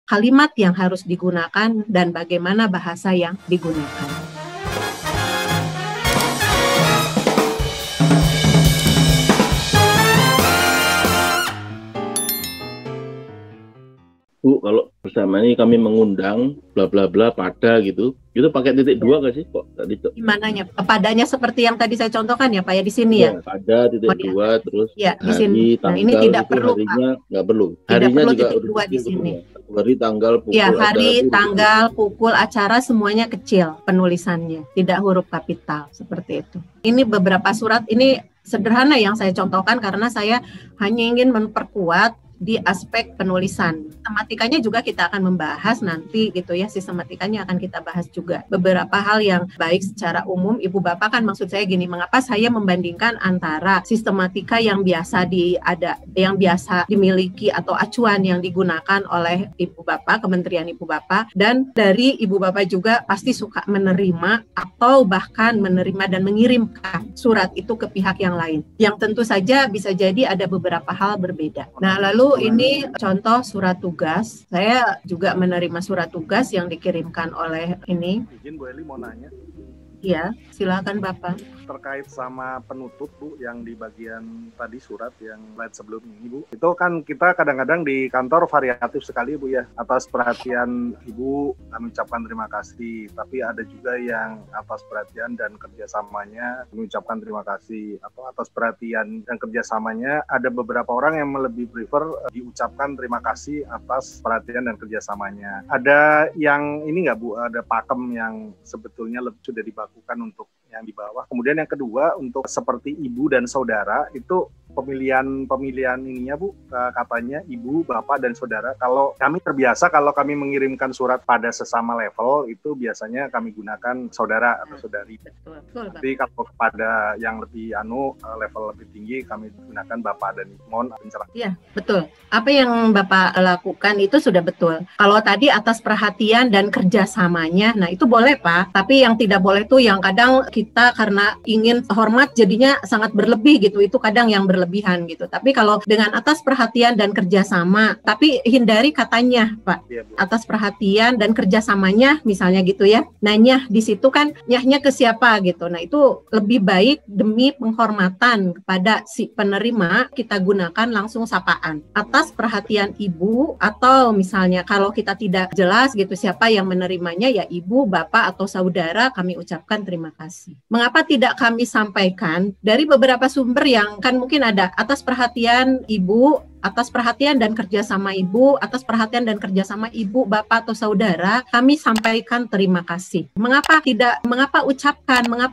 kalimat yang harus digunakan dan bagaimana bahasa yang digunakan. Bu, kalau bersama ini kami mengundang bla bla bla pada gitu, itu pakai titik dua nggak sih? Kok tadi Gimananya? Padanya seperti yang tadi saya contohkan ya Pak ya, di sini ya? Pada titik dua, terus ya, di hari, sini. tanggal, nah, ini tidak itu perlu harinya nggak perlu. Tidak Harinya perlu juga titik dua di sini. Hari, tanggal, pukul, ya, hari, acara, tanggal, pukul, acara semuanya kecil penulisannya, tidak huruf kapital seperti itu. Ini beberapa surat, ini sederhana yang saya contohkan karena saya hanya ingin memperkuat di aspek penulisan. Sistematikanya juga kita akan membahas nanti gitu ya, sistematikanya akan kita bahas juga. Beberapa hal yang baik secara umum, Ibu Bapak kan maksud saya gini, mengapa saya membandingkan antara sistematika yang biasa yang biasa dimiliki atau acuan yang digunakan oleh Ibu Bapak, Kementerian Ibu Bapak, dan dari Ibu Bapak juga pasti suka menerima atau bahkan menerima dan mengirimkan surat itu ke pihak yang lain. Yang tentu saja bisa jadi ada beberapa hal berbeda. Nah, lalu ini contoh surat tugas. Saya juga menerima surat tugas yang dikirimkan oleh ini. Izin Bu Eli mau nanya. Iya, silakan Bapak. Terkait sama penutup Bu, yang di bagian tadi surat yang slide sebelumnya ini Bu, itu kan kita kadang-kadang di kantor variatif sekali Bu ya, atas perhatian Ibu kami ucapkan terima kasih, tapi ada juga yang atas perhatian dan kerjasamanya kami ucapkan terima kasih, atau atas perhatian dan kerjasamanya ada beberapa orang yang lebih prefer diucapkan terima kasih atas perhatian dan kerjasamanya. Ada yang ini nggak Bu, ada pakem yang sebetulnya sudah dibakukan untuk yang di bawah. Kemudian yang kedua, untuk seperti ibu dan saudara, itu pemilihan ininya Bu, katanya ibu, bapak, dan saudara. Kalau kami terbiasa, kalau kami mengirimkan surat pada sesama level, itu biasanya kami gunakan saudara atau saudari. Betul, tapi kalau kepada yang lebih level lebih tinggi, kami gunakan bapak dan ibu. Mohon pencerahan. Iya, betul. Apa yang Bapak lakukan itu sudah betul. Kalau tadi atas perhatian dan kerjasamanya, nah itu boleh Pak. Tapi yang tidak boleh tuh yang kadang kita karena ingin hormat jadinya sangat berlebih gitu. Itu kadang yang berlebihan gitu. Tapi kalau dengan atas perhatian dan kerjasama, tapi hindari katanya Pak. Ya, Bu. Atas perhatian dan kerjasamanya misalnya gitu ya. Nanya di situ kan nyahnya ke siapa gitu. Nah itu lebih baik demi penghormatan kepada si penerima kita gunakan langsung sapaan. Atas perhatian ibu, atau misalnya kalau kita tidak jelas gitu siapa yang menerimanya, ya ibu, bapak, atau saudara, kami ucapkan terima kasih. Mengapa tidak kami sampaikan? Dari beberapa sumber yang kan mungkin ada atas perhatian ibu, atas perhatian dan kerjasama ibu, atas perhatian dan kerjasama ibu, bapak, atau saudara, kami sampaikan terima kasih. Mengapa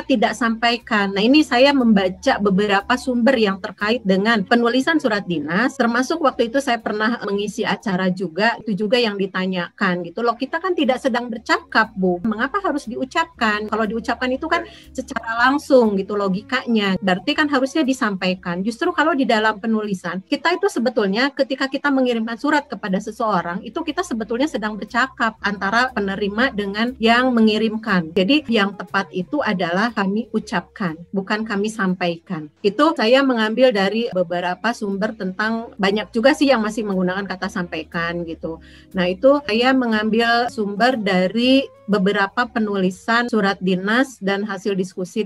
tidak sampaikan? Nah ini saya membaca beberapa sumber yang terkait dengan penulisan surat dinas, termasuk waktu itu saya pernah mengisi acara juga, itu juga yang ditanyakan gitu loh, kita kan tidak sedang bercakap Bu, mengapa harus diucapkan? Kalau diucapkan itu kan secara langsung gitu logikanya, berarti kan harusnya disampaikan. Justru kalau di dalam penulisan, kita itu sebetulnya ketika kita mengirimkan surat kepada seseorang, itu kita sebetulnya sedang bercakap antara penerima dengan yang mengirimkan. Jadi yang tepat itu adalah kami ucapkan, bukan kami sampaikan. Itu saya mengambil dari beberapa sumber tentang, banyak juga sih yang masih menggunakan kata sampaikan gitu. Nah itu saya mengambil sumber dari beberapa penulisan surat dinas dan hasil diskusi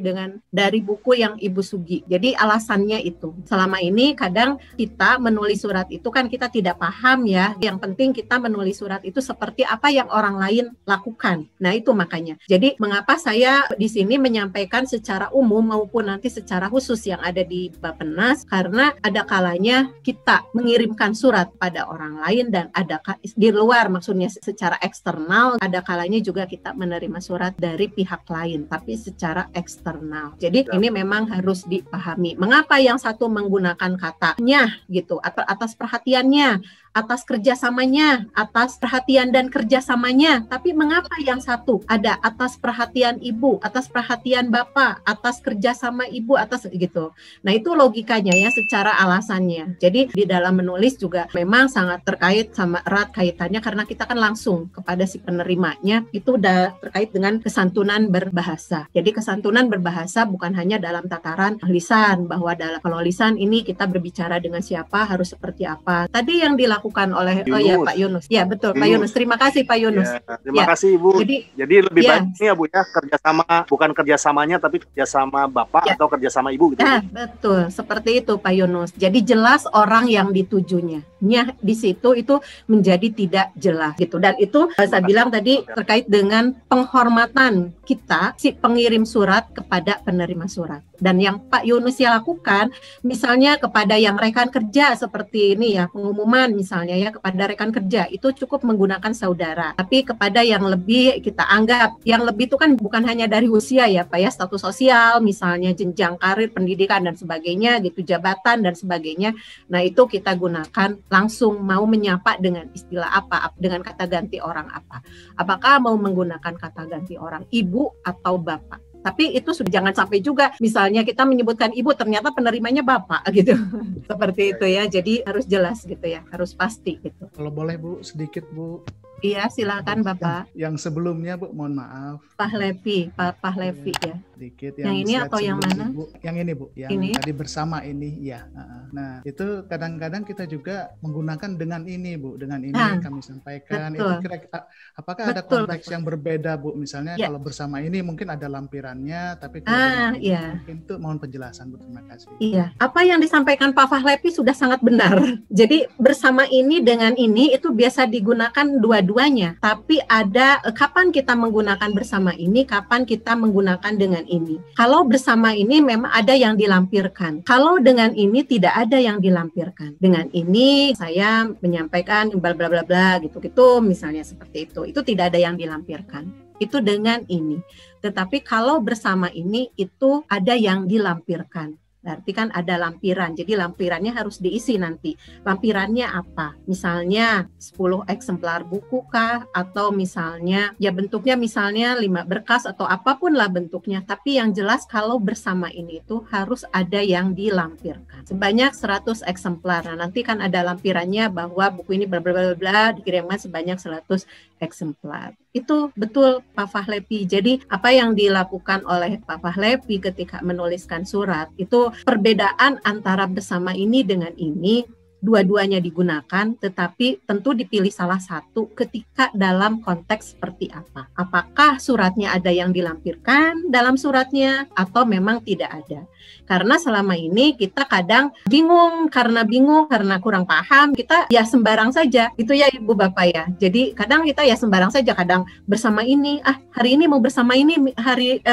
dari buku yang Ibu Sugi. Jadi alasannya itu, selama ini kadang kita menulis surat itu kan kita tidak paham ya. Yang penting kita menulis surat itu seperti apa yang orang lain lakukan. Nah itu makanya. Jadi mengapa saya di sini menyampaikan secara umum maupun nanti secara khusus yang ada di Bappenas, karena ada kalanya kita mengirimkan surat pada orang lain dan ada di luar, maksudnya secara eksternal, ada kalanya juga kita menerima surat dari pihak lain tapi secara eksternal. Jadi ini memang harus dipahami. Mengapa yang satu menggunakan katanya gitu, atas perhatiannya, atas kerjasamanya, atas perhatian dan kerjasamanya, tapi mengapa yang satu ada atas perhatian ibu, atas perhatian bapak, atas kerjasama ibu, atas gitu. Nah itu logikanya ya, secara alasannya. Jadi di dalam menulis juga memang sangat terkait sama erat kaitannya, karena kita kan langsung kepada si penerimanya, itu udah terkait dengan kesantunan berbahasa. Jadi kesantunan berbahasa bukan hanya dalam tataran lisan, bahwa kalau lisan ini kita berbicara dengan siapa harus seperti apa. Tadi yang dilakukan dilakukan oleh Yunus. Pak Yunus. Ya betul Pak Yunus. Terima kasih Pak Yunus. Ya, terima kasih Ibu. Jadi lebih baik ini ya Bu ya, kerjasama, bukan kerjasamanya tapi kerjasama Bapak atau kerjasama Ibu gitu. Betul, seperti itu Pak Yunus. Jadi jelas orang yang ditujunya. Di situ itu menjadi tidak jelas gitu. Dan itu saya bilang tadi terkait dengan penghormatan kita si pengirim surat kepada penerima surat. Dan yang Pak Yunus ya lakukan, misalnya kepada yang rekan kerja seperti ini ya, pengumuman misalnya ya kepada rekan kerja, itu cukup menggunakan saudara. Tapi kepada yang lebih kita anggap, yang lebih itu kan bukan hanya dari usia ya Pak ya, status sosial misalnya, jenjang karir, pendidikan dan sebagainya gitu, jabatan dan sebagainya. Nah itu kita gunakan langsung mau menyapa dengan istilah apa, dengan kata ganti orang apa. Apakah mau menggunakan kata ganti orang ibu atau bapak? Tapi itu sudah jangan sampai juga misalnya kita menyebutkan ibu ternyata penerimanya bapak gitu. Seperti itu ya. Jadi harus jelas gitu ya, harus pasti gitu. Kalau boleh Bu, sedikit Bu. Iya, silakan Bapak. Yang sebelumnya Bu, mohon maaf. Pak Levi ya. Sedikit yang ini atau yang mana? Bu. Yang ini Bu, yang ini? tadi bersama ini ya. Nah, itu kadang-kadang kita juga menggunakan dengan ini Bu, dengan ini kami sampaikan. Betul. Itu kira-kira apakah ada konteks yang berbeda Bu? Misalnya kalau bersama ini mungkin ada lampirannya, tapi kalau mungkin itu mohon penjelasan Bu, terima kasih. Iya, apa yang disampaikan Pak Fahlevi sudah sangat benar. Jadi bersama ini dengan ini itu biasa digunakan dua-duanya, tapi ada kapan kita menggunakan bersama ini, kapan kita menggunakan dengan ini. Kalau bersama ini memang ada yang dilampirkan. Kalau dengan ini tidak ada yang dilampirkan. Dengan ini saya menyampaikan bla bla bla bla gitu-gitu misalnya seperti itu. Itu tidak ada yang dilampirkan. Itu dengan ini. Tetapi kalau bersama ini itu ada yang dilampirkan. Berarti kan ada lampiran, jadi lampirannya harus diisi nanti. Lampirannya apa? Misalnya 10 eksemplar buku kah? Atau misalnya, ya bentuknya misalnya 5 berkas atau apapun lah bentuknya. Tapi yang jelas kalau bersama ini itu harus ada yang dilampirkan. Sebanyak 100 eksemplar. Nah, nanti kan ada lampirannya bahwa buku ini bla bla bla bla dikirimkan sebanyak 100 eksemplar. Itu betul Pak Fahlevi. Jadi apa yang dilakukan oleh Pak Fahlevi ketika menuliskan surat itu perbedaan antara bersama ini dengan ini, dua-duanya digunakan, tetapi tentu dipilih salah satu ketika dalam konteks seperti apa. Apakah suratnya ada yang dilampirkan dalam suratnya atau memang tidak ada. Karena selama ini kita kadang bingung karena kurang paham, kita ya sembarang saja. Itu ya Ibu Bapak ya. Jadi kadang kita ya sembarang saja, kadang bersama ini, hari ini mau bersama ini,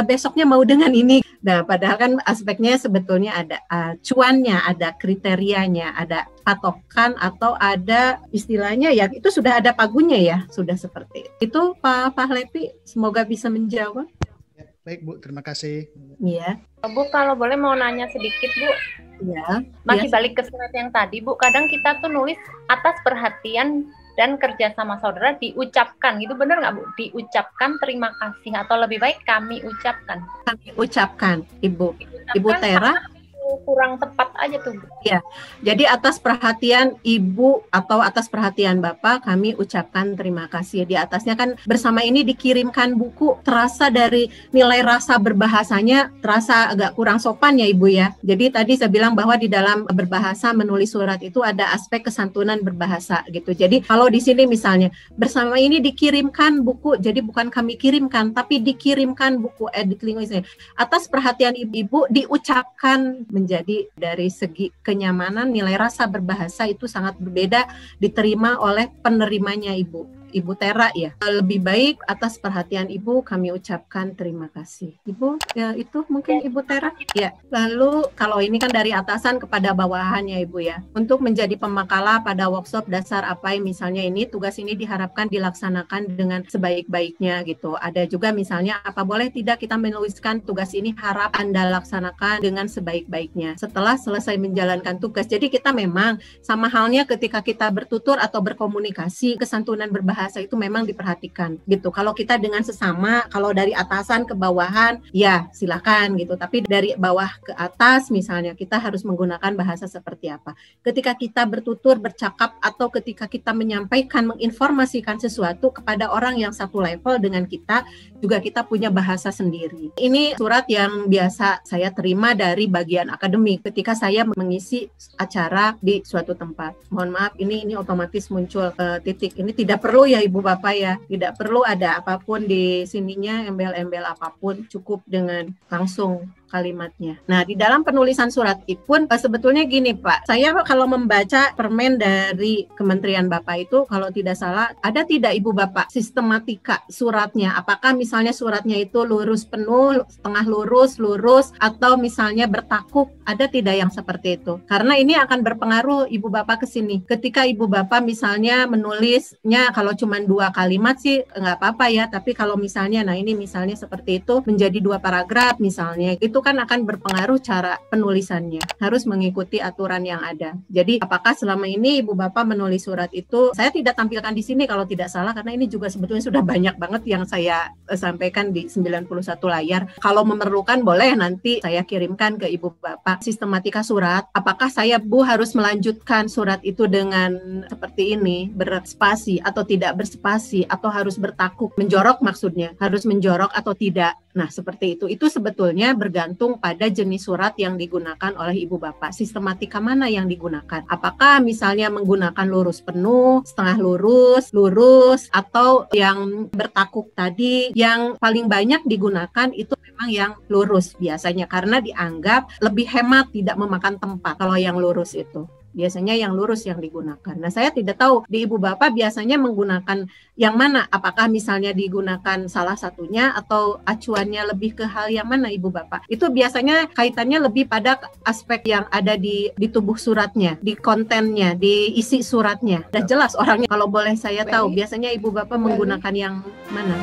besoknya mau dengan ini. Nah, padahal kan aspeknya sebetulnya ada acuannya, ada kriterianya, ada patokan atau ada istilahnya ya, itu sudah ada pagunya ya, sudah seperti itu. Pak Fahlevi, semoga bisa menjawab. Ya, baik Bu, terima kasih. Iya. Bu, kalau boleh mau nanya sedikit Bu. Iya. Masih balik ke surat yang tadi Bu, kadang kita tuh nulis atas perhatian dan kerja sama saudara diucapkan, gitu benar nggak Bu? Diucapkan terima kasih atau lebih baik kami ucapkan? Kami ucapkan, Ibu Tera. Kurang tepat aja tuh Bu. Ya, jadi atas perhatian Ibu atau atas perhatian Bapak kami ucapkan terima kasih. Di atasnya kan bersama ini dikirimkan buku, terasa dari nilai rasa berbahasanya terasa agak kurang sopan ya Ibu ya. Jadi tadi saya bilang bahwa di dalam berbahasa menulis surat itu ada aspek kesantunan berbahasa gitu. Jadi kalau di sini misalnya bersama ini dikirimkan buku, jadi bukan kami kirimkan tapi dikirimkan buku edit linguisnya. Atas perhatian Ibu diucapkan, menjadi dari segi kenyamanan, nilai rasa berbahasa itu sangat berbeda diterima oleh penerimanya Ibu Tera ya. Lebih baik atas perhatian Ibu kami ucapkan terima kasih. Ibu, ya itu mungkin Ibu Tera. Ya, lalu kalau ini kan dari atasan kepada bawahannya Ibu ya. Untuk menjadi pemakalah pada workshop dasar APAI misalnya ini, tugas ini diharapkan dilaksanakan dengan sebaik-baiknya gitu. Ada juga misalnya apa boleh tidak kita menuliskan tugas ini harap Anda laksanakan dengan sebaik-baiknya setelah selesai menjalankan tugas. Jadi kita memang sama halnya ketika kita bertutur atau berkomunikasi, kesantunan berbahasa bahasa itu memang diperhatikan gitu. Kalau kita dengan sesama, kalau dari atasan ke bawahan, ya silakan gitu. Tapi dari bawah ke atas misalnya, kita harus menggunakan bahasa seperti apa. Ketika kita bertutur, bercakap, atau ketika kita menyampaikan, menginformasikan sesuatu kepada orang yang satu level dengan kita, juga kita punya bahasa sendiri. Ini surat yang biasa saya terima dari bagian akademik ketika saya mengisi acara di suatu tempat. Mohon maaf, ini otomatis muncul titik. Ini tidak perlu ya Ibu Bapak ya, tidak perlu ada apapun di sininya, embel-embel apapun, cukup dengan langsung kalimatnya. Nah, di dalam penulisan surat pun sebetulnya gini Pak, saya kalau membaca permen dari Kementerian Bapak itu, kalau tidak salah, ada tidak Ibu Bapak sistematika suratnya? Apakah misalnya suratnya itu lurus penuh, setengah lurus, atau misalnya bertakuk? Ada tidak yang seperti itu? Karena ini akan berpengaruh Ibu Bapak ke sini. Ketika Ibu Bapak misalnya menulisnya kalau cuma 2 kalimat sih nggak apa-apa ya, tapi kalau misalnya, nah ini misalnya seperti itu menjadi 2 paragraf misalnya, itu kan akan berpengaruh cara penulisannya. Harus mengikuti aturan yang ada. Jadi apakah selama ini Ibu Bapak menulis surat itu, saya tidak tampilkan di sini kalau tidak salah, karena ini juga sebetulnya sudah banyak banget yang saya sampaikan di 91 layar. Kalau memerlukan boleh nanti saya kirimkan ke Ibu Bapak sistematika surat. Apakah saya Bu harus melanjutkan surat itu dengan seperti ini, berspasi atau tidak berspasi, atau harus bertakuk, menjorok maksudnya, harus menjorok atau tidak. Nah, seperti itu. Itu sebetulnya bergantung pada jenis surat yang digunakan oleh Ibu Bapak. Sistematika mana yang digunakan? Apakah misalnya menggunakan lurus penuh, setengah lurus, atau yang bertakuk tadi? Yang paling banyak digunakan itu memang yang lurus biasanya, karena dianggap lebih hemat, tidak memakan tempat kalau yang lurus itu. Biasanya yang lurus yang digunakan. Nah, saya tidak tahu di Ibu Bapak biasanya menggunakan yang mana. Apakah misalnya digunakan salah satunya atau acuannya lebih ke hal yang mana Ibu Bapak? Itu biasanya kaitannya lebih pada aspek yang ada di tubuh suratnya, di kontennya, di isi suratnya. Udah jelas orangnya. Kalau boleh saya tahu, biasanya Ibu Bapak menggunakan yang mana?